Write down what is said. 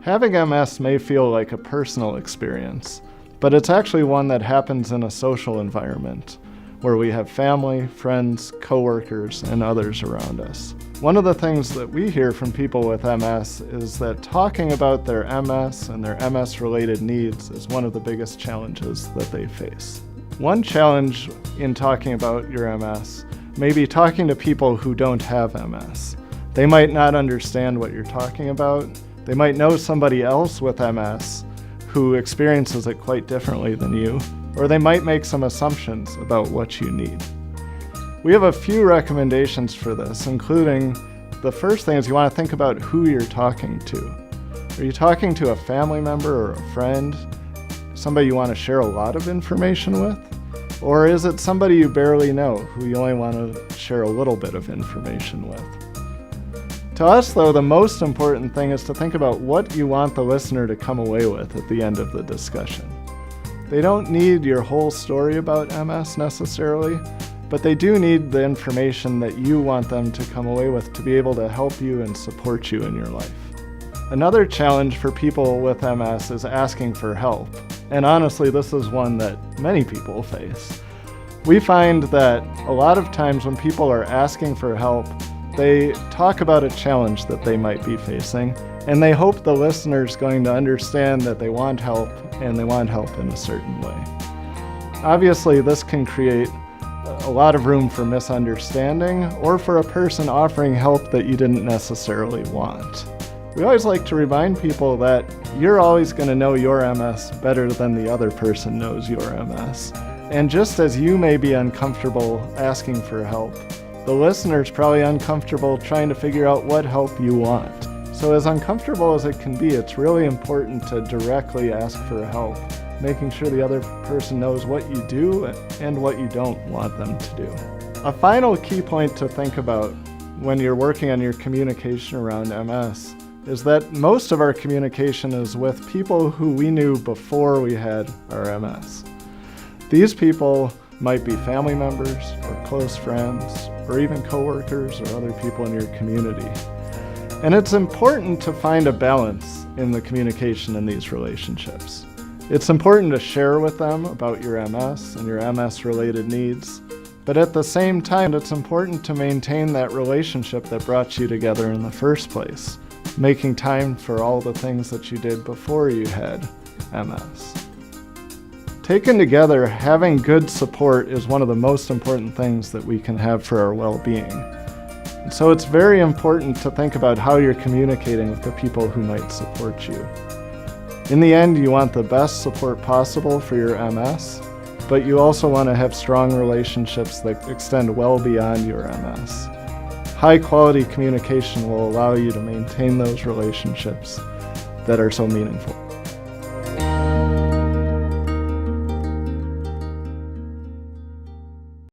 Having MS may feel like a personal experience, but it's actually one that happens in a social environment where we have family, friends, coworkers, and others around us. One of the things that we hear from people with MS is that talking about their MS and their MS-related needs is one of the biggest challenges that they face. One challenge in talking about your MS may be talking to people who don't have MS. They might not understand what you're talking about. They might know somebody else with MS who experiences it quite differently than you, or they might make some assumptions about what you need. We have a few recommendations for this, including the first thing is you want to think about who you're talking to. Are you talking to a family member or a friend, somebody you want to share a lot of information with? Or is it somebody you barely know who you only want to share a little bit of information with? To us, though, the most important thing is to think about what you want the listener to come away with at the end of the discussion. They don't need your whole story about MS necessarily, but they do need the information that you want them to come away with to be able to help you and support you in your life. Another challenge for people with MS is asking for help, and honestly, this is one that many people face. We find that a lot of times when people are asking for help, they talk about a challenge that they might be facing, and they hope the listener's going to understand that they want help, and they want help in a certain way. Obviously, this can create a lot of room for misunderstanding, or for a person offering help that you didn't necessarily want. We always like to remind people that you're always going to know your MS better than the other person knows your MS. And just as you may be uncomfortable asking for help, the listener's probably uncomfortable trying to figure out what help you want. So as uncomfortable as it can be, it's really important to directly ask for help, making sure the other person knows what you do and what you don't want them to do. A final key point to think about when you're working on your communication around MS is that most of our communication is with people who we knew before we had our MS. These people might be family members or close friends or even coworkers or other people in your community. And it's important to find a balance in the communication in these relationships. It's important to share with them about your MS and your MS-related needs, but at the same time, it's important to maintain that relationship that brought you together in the first place, making time for all the things that you did before you had MS. Taken together, having good support is one of the most important things that we can have for our well-being. And so it's very important to think about how you're communicating with the people who might support you. In the end, you want the best support possible for your MS, but you also want to have strong relationships that extend well beyond your MS. High-quality communication will allow you to maintain those relationships that are so meaningful.